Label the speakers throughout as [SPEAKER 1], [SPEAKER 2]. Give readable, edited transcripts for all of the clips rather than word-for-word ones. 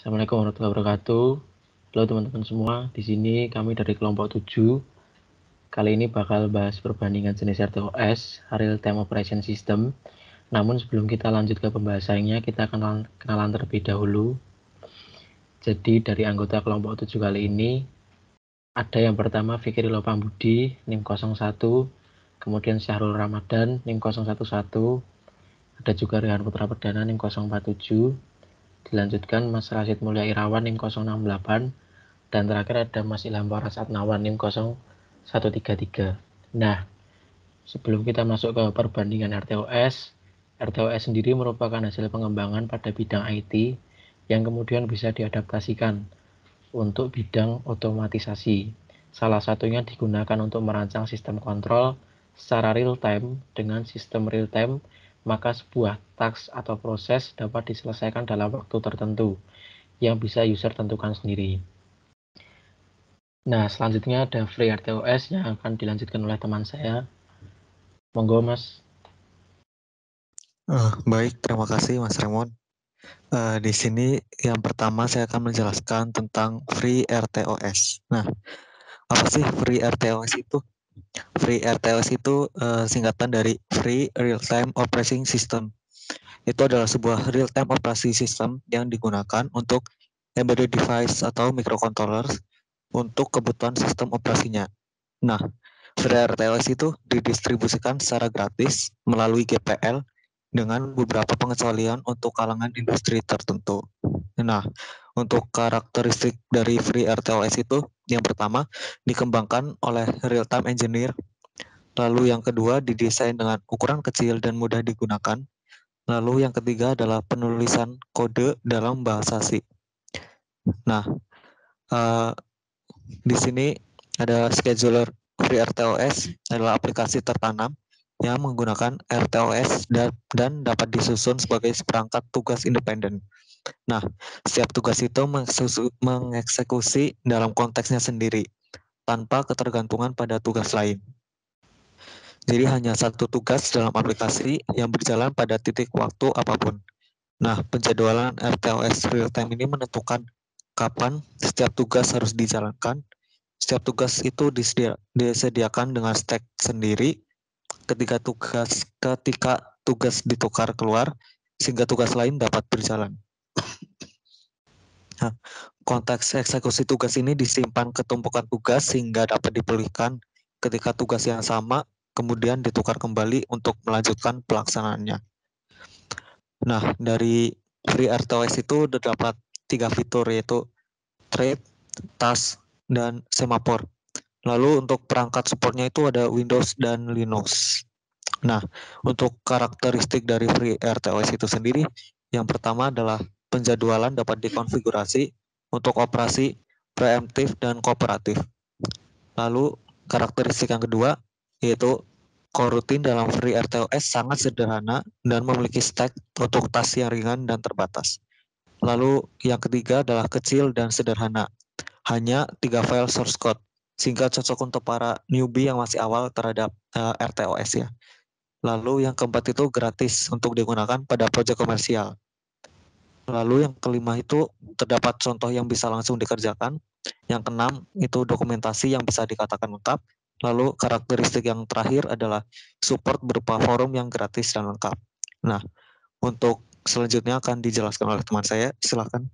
[SPEAKER 1] Assalamualaikum warahmatullahi wabarakatuh. Halo teman-teman semua, di sini kami dari kelompok 7. Kali ini bakal bahas perbandingan jenis RTOS, Real Time Operation System. Namun sebelum kita lanjut ke pembahasannya, kita akan kenalan terlebih dahulu. Jadi dari anggota kelompok 7 kali ini, ada yang pertama Fikri Lopambudi, NIM 01, kemudian Syahrul Ramadan, NIM 011, ada juga Rehan Putra Perdana, NIM 047, dilanjutkan Mas Rasid Mulya Irawan, NIM 068, dan terakhir ada Mas Ilham Waras Atnawan, NIM 0133. Nah, sebelum kita masuk ke perbandingan RTOS sendiri merupakan hasil pengembangan pada bidang IT yang kemudian bisa diadaptasikan untuk bidang otomatisasi. Salah satunya digunakan untuk merancang sistem kontrol secara real time. Dengan sistem real time, maka sebuah task atau proses dapat diselesaikan dalam waktu tertentu yang bisa user tentukan sendiri. Nah, selanjutnya ada Free RTOS yang akan dilanjutkan oleh teman saya. Monggo, Mas.
[SPEAKER 2] Baik, terima kasih Mas Remon. Di sini yang pertama saya akan menjelaskan tentang Free RTOS. Nah, apa sih Free RTOS itu? Free RTOS itu singkatan dari Free Real Time Operating System. Itu adalah sebuah real time operasi system yang digunakan untuk embedded device atau microcontroller untuk kebutuhan sistem operasinya. Nah, Free RTOS itu didistribusikan secara gratis melalui GPL dengan beberapa pengecualian untuk kalangan industri tertentu. Nah, untuk karakteristik dari Free RTOS itu, yang pertama dikembangkan oleh real-time engineer, lalu yang kedua didesain dengan ukuran kecil dan mudah digunakan, lalu yang ketiga adalah penulisan kode dalam bahasa C. Nah, di sini ada scheduler Free RTOS adalah aplikasi tertanam yang menggunakan RTOS dan dapat disusun sebagai seperangkat tugas independen. Nah, setiap tugas itu mengeksekusi dalam konteksnya sendiri, tanpa ketergantungan pada tugas lain. Jadi hanya satu tugas dalam aplikasi yang berjalan pada titik waktu apapun. Nah, penjadwalan RTOS real time ini menentukan kapan setiap tugas harus dijalankan. Setiap tugas itu disediakan dengan stack sendiri ketika tugas ditukar keluar sehingga tugas lain dapat berjalan. Nah, konteks eksekusi tugas ini disimpan ke tumpukan tugas sehingga dapat dipulihkan ketika tugas yang sama kemudian ditukar kembali untuk melanjutkan pelaksanaannya. Nah, dari Free RTOS itu terdapat 3 fitur yaitu thread, task, dan semaphore. Lalu untuk perangkat supportnya itu ada Windows dan Linux. Nah, untuk karakteristik dari Free RTOS itu sendiri, yang pertama adalah penjadwalan dapat dikonfigurasi untuk operasi preemptif dan kooperatif. Lalu karakteristik yang kedua yaitu coroutine dalam Free RTOS sangat sederhana dan memiliki stack untuk task yang ringan dan terbatas. Lalu yang ketiga adalah kecil dan sederhana, hanya 3 file source code, sehingga cocok untuk para newbie yang masih awal terhadap RTOS ya. Lalu yang keempat itu gratis untuk digunakan pada proyek komersial. Lalu yang kelima itu terdapat contoh yang bisa langsung dikerjakan. Yang keenam itu dokumentasi yang bisa dikatakan lengkap. Lalu karakteristik yang terakhir adalah support berupa forum yang gratis dan lengkap. Nah, untuk selanjutnya akan dijelaskan oleh teman saya. Silakan.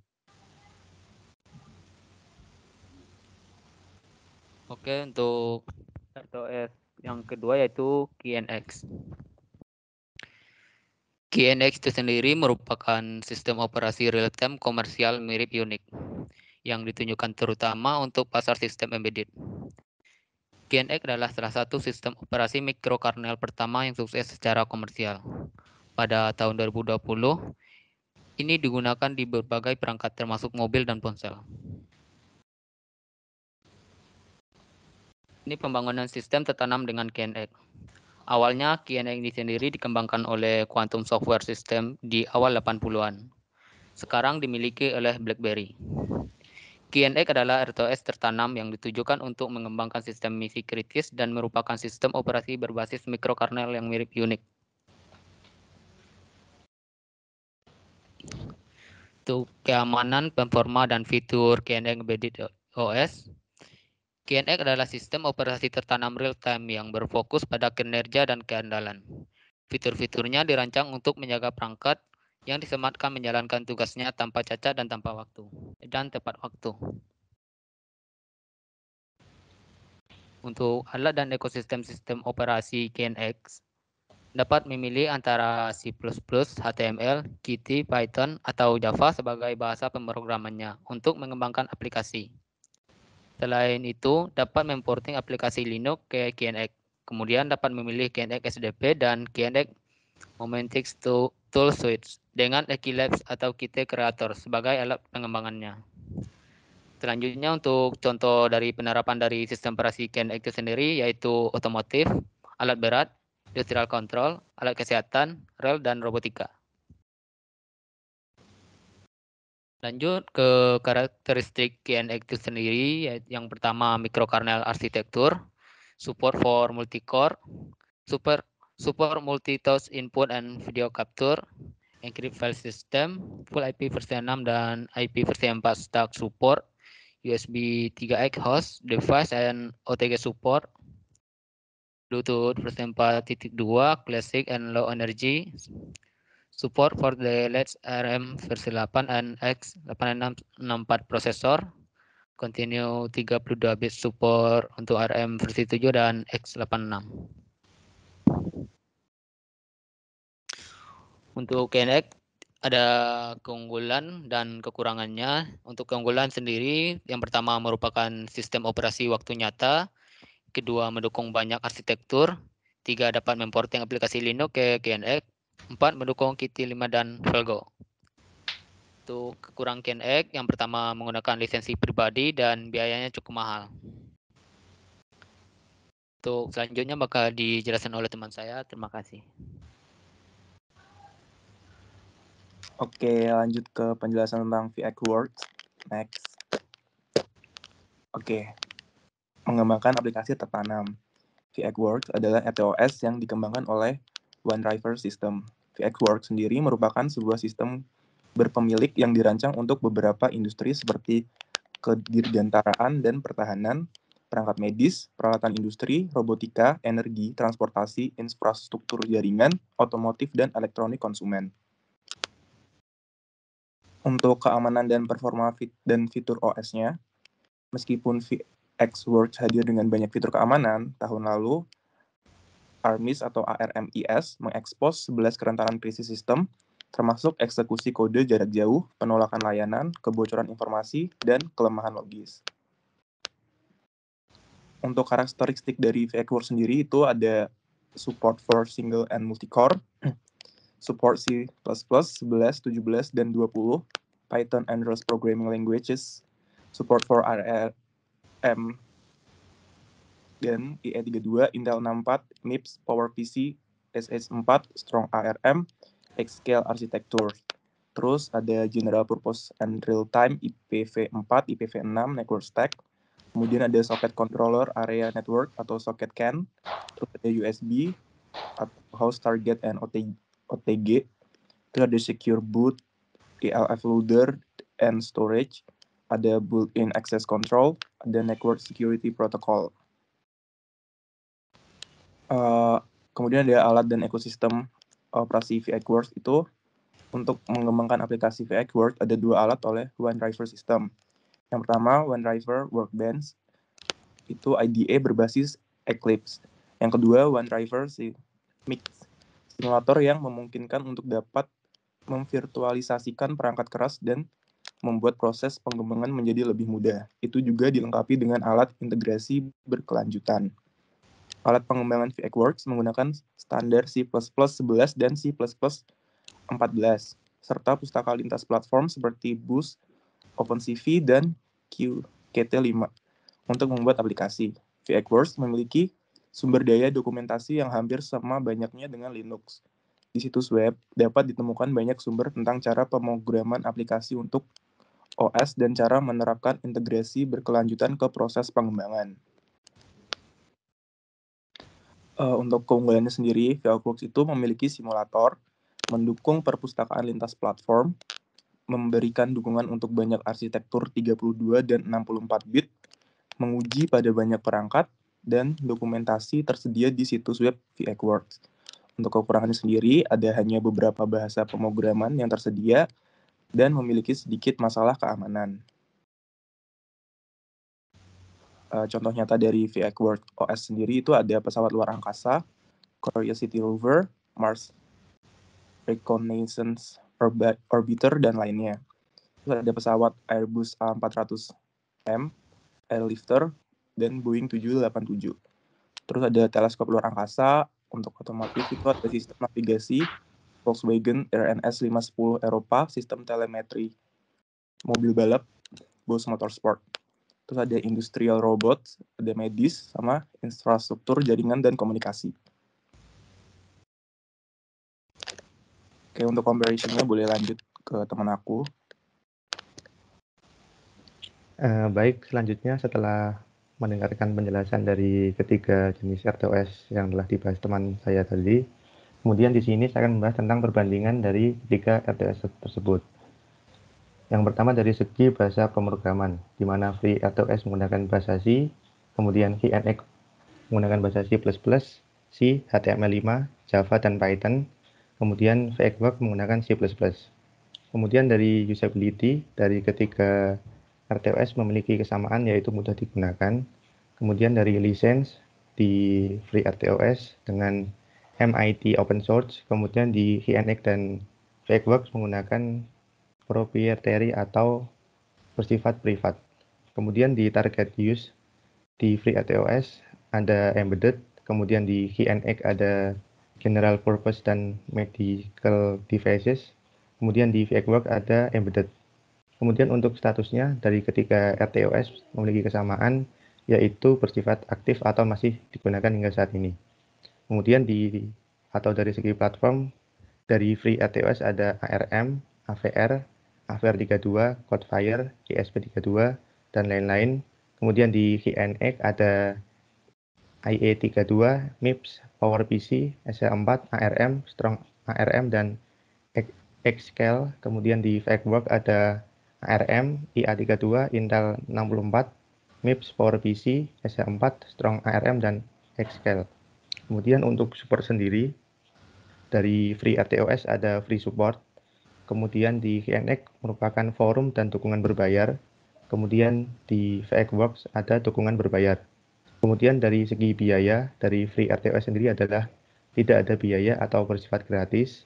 [SPEAKER 3] Oke, untuk RTOS yang kedua yaitu KNX. KNX itu sendiri merupakan sistem operasi real-time komersial mirip Unix yang ditunjukkan terutama untuk pasar sistem embedded. KNX adalah salah satu sistem operasi mikrokernel pertama yang sukses secara komersial. Pada tahun 2020, ini digunakan di berbagai perangkat termasuk mobil dan ponsel. Ini pembangunan sistem tertanam dengan KNX. Awalnya KNX ini sendiri dikembangkan oleh Quantum Software System di awal 80-an. Sekarang dimiliki oleh BlackBerry. KNX adalah RTOS tertanam yang ditujukan untuk mengembangkan sistem misi kritis dan merupakan sistem operasi berbasis mikrokernel yang mirip Unix. Untuk keamanan, performa, dan fitur KNX Embedded OS, KNX adalah sistem operasi tertanam real-time yang berfokus pada kinerja dan keandalan. Fitur-fiturnya dirancang untuk menjaga perangkat yang disematkan menjalankan tugasnya tanpa cacat dan tepat waktu. Untuk alat dan ekosistem sistem operasi KNX, dapat memilih antara C++, HTML, Qt, Python, atau Java sebagai bahasa pemrogramannya untuk mengembangkan aplikasi. Selain itu, dapat memporting aplikasi Linux ke KNX. Kemudian dapat memilih KNX SDP dan KNX Momentix Tool Suite dengan Eclipse atau Qt Creator sebagai alat pengembangannya. Selanjutnya untuk contoh dari penerapan dari sistem operasi KNX itu sendiri yaitu otomotif, alat berat, industrial control, alat kesehatan, rel, dan robotika. Lanjut ke karakteristik KNX itu sendiri, yaitu yang pertama microkernel arsitektur, support for multi-core, support multi-touch input and video capture, encrypt file system, full IP versi 6 dan IP versi 4 stack support, USB 3X host, device, and OTG support, Bluetooth versi 4.2, classic and low energy, support for the latest ARM versi 8 and X8664 processor, continue 32 bit support untuk ARM versi 7 dan X86. Untuk KNX ada keunggulan dan kekurangannya. Untuk keunggulan sendiri, yang pertama merupakan sistem operasi waktu nyata, kedua mendukung banyak arsitektur, tiga dapat memporting aplikasi Linux ke KNX, empat mendukung Qt 5 dan Velgo. Untuk kekurangan KNX, yang pertama menggunakan lisensi pribadi dan biayanya cukup mahal. Untuk selanjutnya bakal dijelaskan oleh teman saya. Terima kasih.
[SPEAKER 4] Oke, lanjut ke penjelasan tentang VxWorks. Next. Oke, mengembangkan aplikasi tertanam. VxWorks adalah RTOS yang dikembangkan oleh OneDriver System. VxWorks sendiri merupakan sebuah sistem berpemilik yang dirancang untuk beberapa industri seperti kedirgantaraan dan pertahanan, perangkat medis, peralatan industri, robotika, energi, transportasi, infrastruktur jaringan, otomotif, dan elektronik konsumen. Untuk keamanan dan performa dan fitur OS-nya, meskipun VxWorks hadir dengan banyak fitur keamanan, tahun lalu ARMIS atau ARMIS mengekspos 11 kerentanan krisis sistem, termasuk eksekusi kode jarak jauh, penolakan layanan, kebocoran informasi, dan kelemahan logis. Untuk karakteristik dari VxWorks sendiri itu ada support for single and multi-core, support C++, 11, 17, dan 20, Python and Rust programming languages, support for ARM dan IE32, Intel 64, MIPS, PowerPC, SH4, Strong ARM, Xscale Architecture. Terus ada General Purpose and Real Time IPv4, IPv6, Network Stack. Kemudian ada Socket Controller Area Network atau Socket CAN. Terus ada USB atau Host Target and OTG. Terus ada Secure Boot, ELF Loader and Storage, ada Built-in Access Control, ada Network Security Protocol. Kemudian ada alat dan ekosistem operasi VxWorks itu. Untuk mengembangkan aplikasi VxWorks ada dua alat oleh OneDriver System. Yang pertama, OneDriver Workbench, itu IDE berbasis Eclipse. Yang kedua, OneDriver Mix, simulator yang memungkinkan untuk dapat memvirtualisasikan perangkat keras dan membuat proses pengembangan menjadi lebih mudah. Itu juga dilengkapi dengan alat integrasi berkelanjutan. Alat pengembangan VxWorks menggunakan standar C++ 11 dan C++ 14, serta pustaka lintas platform seperti Boost, OpenCV, dan Qt5 untuk membuat aplikasi. VxWorks memiliki sumber daya dokumentasi yang hampir sama banyaknya dengan Linux. Di situs web dapat ditemukan banyak sumber tentang cara pemrograman aplikasi untuk OS dan cara menerapkan integrasi berkelanjutan ke proses pengembangan. Untuk keunggulannya sendiri, VxWorks itu memiliki simulator, mendukung perpustakaan lintas platform, memberikan dukungan untuk banyak arsitektur 32 dan 64 bit, menguji pada banyak perangkat, dan dokumentasi tersedia di situs web VxWorks. Untuk kekurangannya sendiri, ada hanya beberapa bahasa pemrograman yang tersedia dan memiliki sedikit masalah keamanan. Contoh nyata dari VxWorks OS sendiri itu ada pesawat luar angkasa, Curiosity rover, Mars Reconnaissance Orbiter, dan lainnya. Terus ada pesawat Airbus A400M, Airlifter, dan Boeing 787. Terus ada teleskop luar angkasa. Untuk otomotif itu ada sistem navigasi Volkswagen RNS 510 Eropa, sistem telemetri mobil balap Bose Motorsport. Terus ada industrial robot, ada medis, sama infrastruktur jaringan dan komunikasi. Oke, untuk comparison-nya boleh lanjut ke teman aku.
[SPEAKER 5] Baik, selanjutnya setelah mendengarkan penjelasan dari ketiga jenis RTOS yang telah dibahas teman saya tadi, kemudian di sini saya akan membahas tentang perbandingan dari ketiga RTOS tersebut. Yang pertama dari segi bahasa pemrograman, di mana FreeRTOS menggunakan bahasa C, kemudian QNX menggunakan bahasa C++, C, HTML5, Java, dan Python, kemudian VxWorks menggunakan C++. Kemudian dari usability, dari ketiga RTOS memiliki kesamaan yaitu mudah digunakan. Kemudian dari license di FreeRTOS dengan MIT open source, kemudian di QNX dan VxWorks menggunakan proprietary atau bersifat privat. Kemudian di target use di FreeRTOS ada embedded, kemudian di QNX ada general purpose dan medical devices, kemudian di VxWorks ada embedded. Kemudian untuk statusnya dari ketiga RTOS memiliki kesamaan yaitu bersifat aktif atau masih digunakan hingga saat ini. Kemudian dari segi platform dari FreeRTOS ada ARM, AVR, AVR32, Codefire, ESP32, dan lain-lain. Kemudian di QNX ada IE32, MIPS, PowerPC, SL4, ARM, Strong ARM, dan Xscale. Kemudian di VxWorks ada ARM, IA32, Intel 64, MIPS, PowerPC, SL4, Strong ARM, dan Xscale. Kemudian untuk support sendiri, dari FreeRTOS ada free support, kemudian di QNX merupakan forum dan dukungan berbayar, kemudian di VxWorks ada dukungan berbayar. Kemudian dari segi biaya, dari FreeRTOS sendiri adalah tidak ada biaya atau bersifat gratis.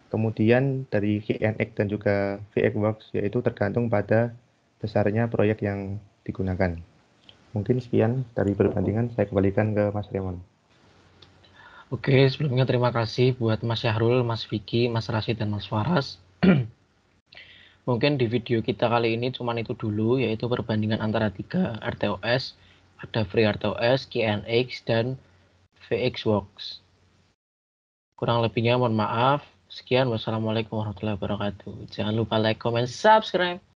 [SPEAKER 5] Kemudian dari QNX dan juga VxWorks yaitu tergantung pada besarnya proyek yang digunakan. Mungkin sekian dari perbandingan, saya kembalikan ke Mas Raymond.
[SPEAKER 1] Oke, sebelumnya terima kasih buat Mas Syahrul, Mas Vicky, Mas Rashid, dan Mas Faras. Mungkin di video kita kali ini cuma itu dulu, yaitu perbandingan antara 3 RTOS, ada FreeRTOS, QNX, dan VxWorks. Kurang lebihnya mohon maaf. Sekian, wassalamualaikum warahmatullahi wabarakatuh. Jangan lupa like, comment, subscribe.